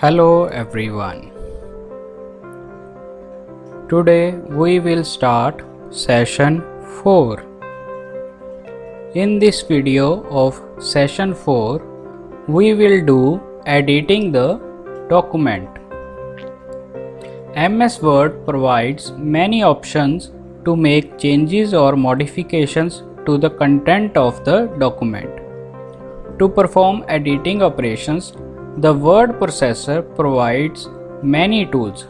Hello everyone. Today we will start session 4. In this video of session 4, we will do editing the document. MS Word provides many options to make changes or modifications to the content of the document. To perform editing operations, the word processor provides many tools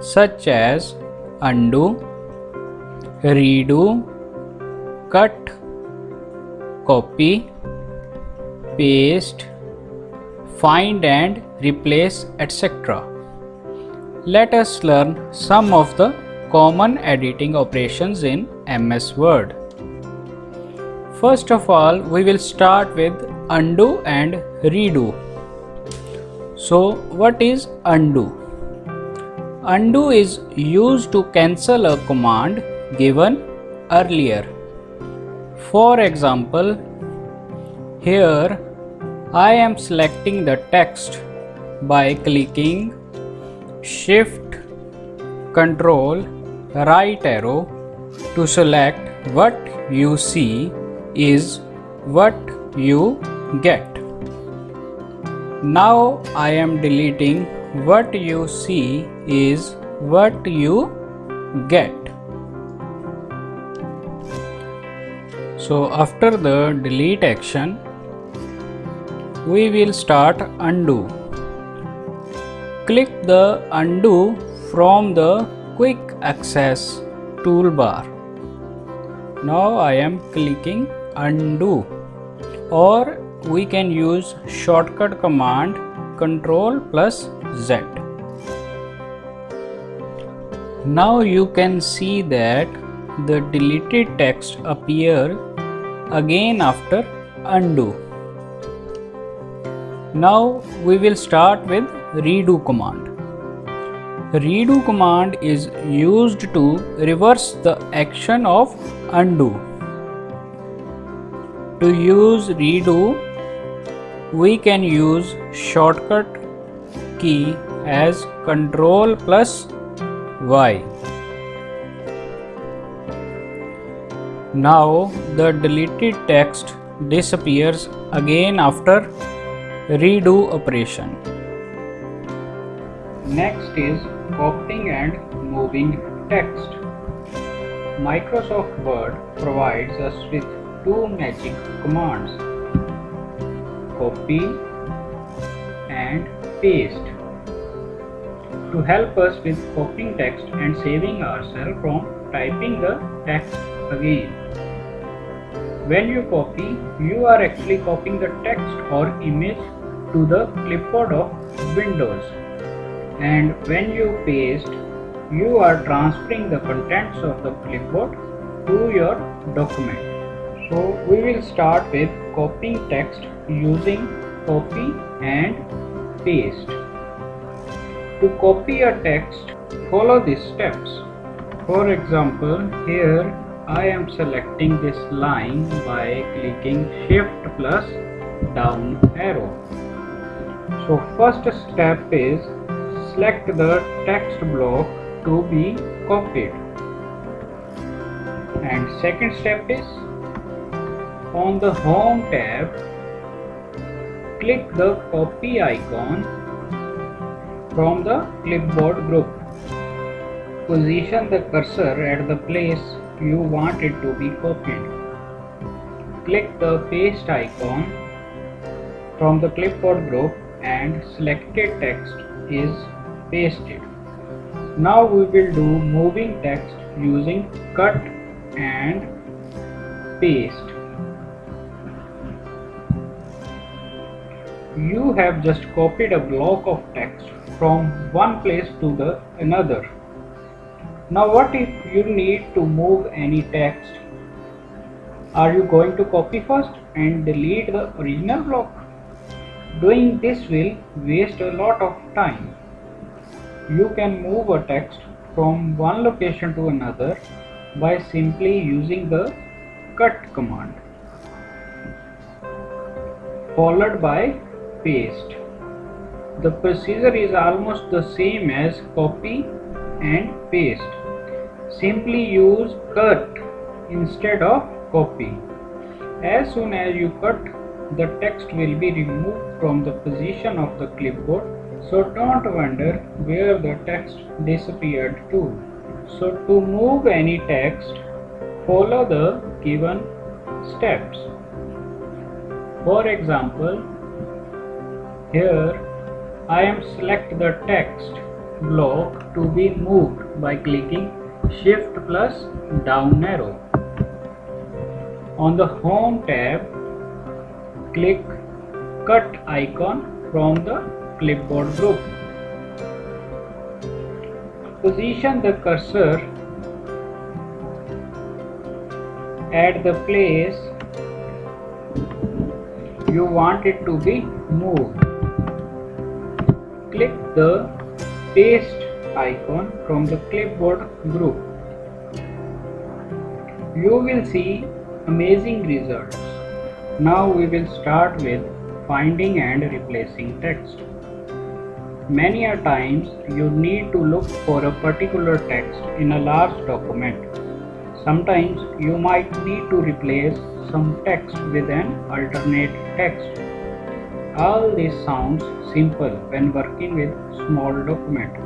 such as undo, redo, cut, copy, paste, find and replace, etc. Let us learn some of the common editing operations in MS Word. First of all, we will start with undo and redo. So, what is undo? Undo is used to cancel a command given earlier. For example, here I am selecting the text by clicking Shift Ctrl right arrow to select what you see is what you get. Now I am deleting what you see is what you get. So after the delete action, we will start undo. Click the undo from the quick access toolbar. Now I am clicking undo, or we can use shortcut command Ctrl+Z. Now you can see that the deleted text appear again after undo. Now we will start with redo command. Redo command is used to reverse the action of undo. To use redo, we can use shortcut key as Ctrl+Y. Now the deleted text disappears again after redo operation. Next is copying and moving text. Microsoft Word provides us with two magic commands: copy and paste, to help us with copying text and saving ourselves from typing the text again. When you copy, you are actually copying the text or image to the clipboard of Windows, and when you paste, you are transferring the contents of the clipboard to your document. So we will start with copying text using copy and paste. To copy a text, follow these steps. For example, here I am selecting this line by clicking Shift plus down arrow. So first step is select the text block to be copied, and second step is on the Home tab, click the copy icon from the clipboard group. Position the cursor at the place you want it to be copied. Click the paste icon from the clipboard group and selected text is pasted. Now we will do moving text using cut and paste. You have just copied a block of text from one place to the another. Now what if you need to move any text? Are you going to copy first and delete the original block? Doing this will waste a lot of time. You can move a text from one location to another by simply using the cut command followed by paste. The procedure is almost the same as copy and paste. Simply use cut instead of copy. As soon as you cut, the text will be removed from the position of the clipboard, so don't wonder where the text disappeared to. So to move any text, follow the given steps. For example, here I am select the text block to be moved by clicking Shift plus down arrow. On the Home tab, click Cut icon from the clipboard group. Position the cursor at the place you want it to be moved. Click the Paste icon from the clipboard group. You will see amazing results. Now we will start with finding and replacing text. Many a times you need to look for a particular text in a large document. Sometimes you might need to replace some text with an alternate text. All this sounds simple when working with small documents.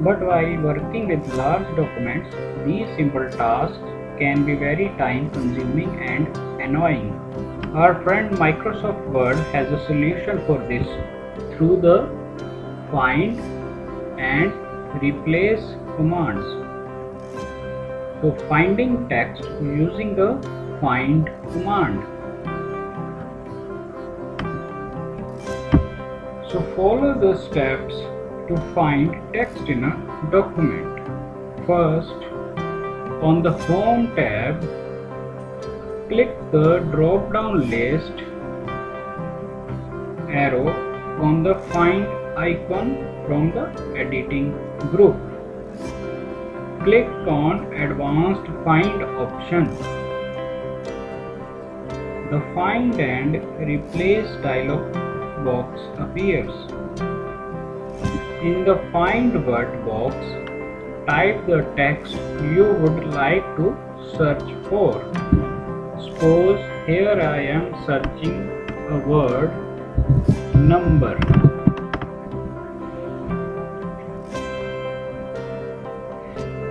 But while working with large documents, these simple tasks can be very time consuming and annoying. Our friend Microsoft Word has a solution for this through the find and replace commands. So finding text using the find command. So follow the steps to find text in a document. First, on the Home tab, click the drop down list arrow on the Find icon from the editing group. Click on Advanced Find option. The Find and Replace dialog box appears. In the Find Word box, type the text you would like to search for. Suppose here I am searching a word number.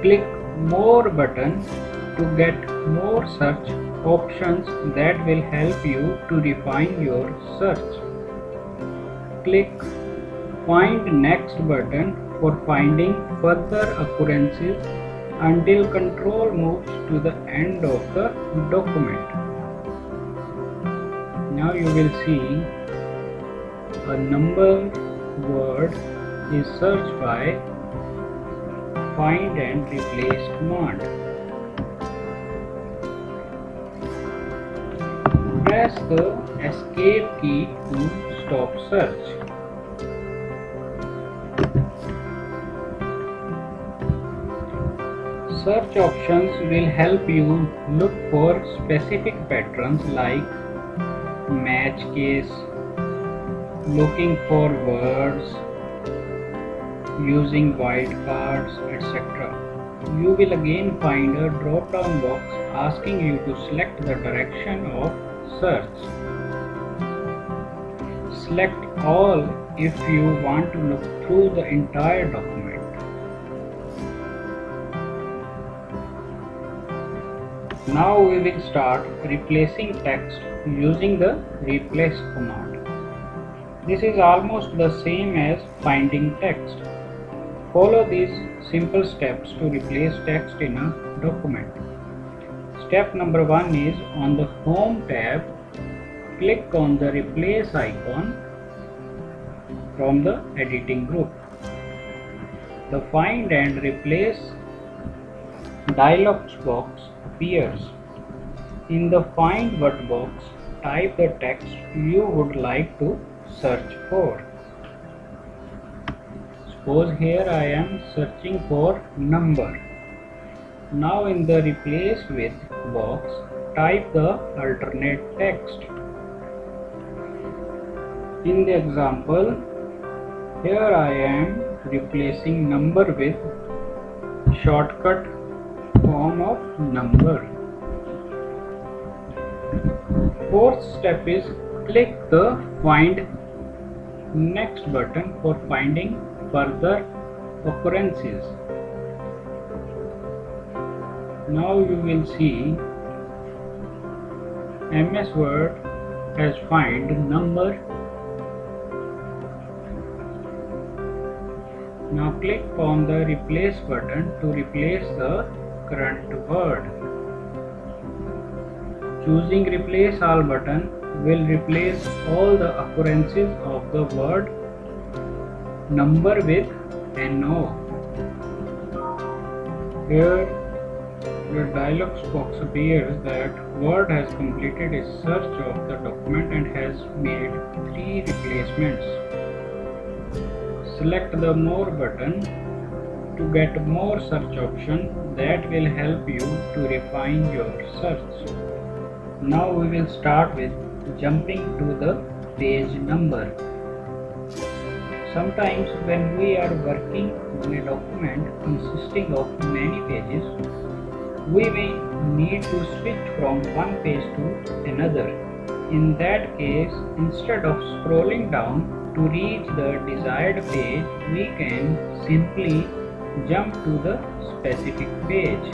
Click More button to get more search options that will help you to refine your search. Click Find Next button for finding further occurrences until control moves to the end of the document. Now you will see a number word is searched by Find and Replace command. Press the Escape key to stop search. Search options will help you look for specific patterns like match case, looking for words, using wildcards, etc. You will again find a drop-down box asking you to select the direction of search. Select all if you want to look through the entire document. Now we will start replacing text using the replace command. This is almost the same as finding text. Follow these simple steps to replace text in a document. Step number 1 is on the Home tab, click on the replace icon from the editing group. The Find and Replace dialog box appears. In the Find Word box, type the text you would like to search for. Suppose here I am searching for number. Now in the Replace with box, type the alternate text. In the example, Here I am replacing number with shortcut form of number. Fourth step is click the Find Next button for finding further occurrences. Now you will see MS Word has find number. Now click on the Replace button to replace the current word. Choosing Replace All button will replace all the occurrences of the word number with NO. Here the dialog box appears that Word has completed a search of the document and has made 3 replacements. Select the More button to get more search options that will help you to refine your search. Now we will start with jumping to the page number. Sometimes when we are working on a document consisting of many pages, we may need to switch from one page to another. In that case, instead of scrolling down to reach the desired page, we can simply jump to the specific page.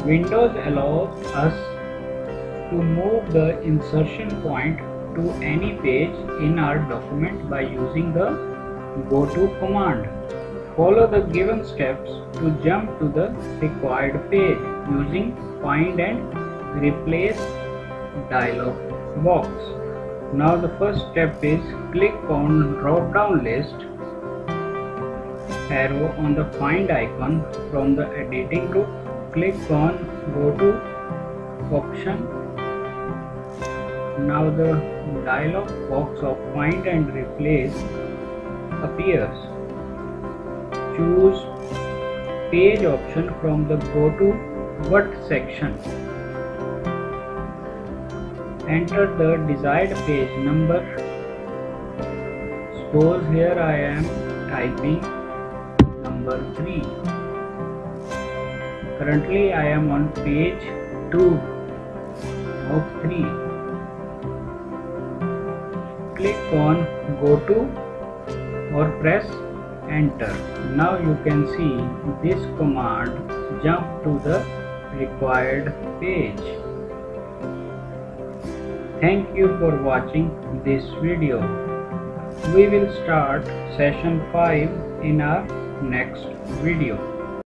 Windows allows us to move the insertion point to any page in our document by using the Go To command. Follow the given steps to jump to the required page using Find and Replace dialog box. Now the first step is click on drop down list, arrow on the Find icon from the editing group, click on Go To option. Now the dialog box of Find and Replace appears. Choose Page option from the Go To What section. Enter the desired page number. Suppose here I am typing number 3. Currently I am on page 2 of 3. Click on Go To or press Enter. Now you can see this command jump to the required page. Thank you for watching this video. We will start session 5 in our next video.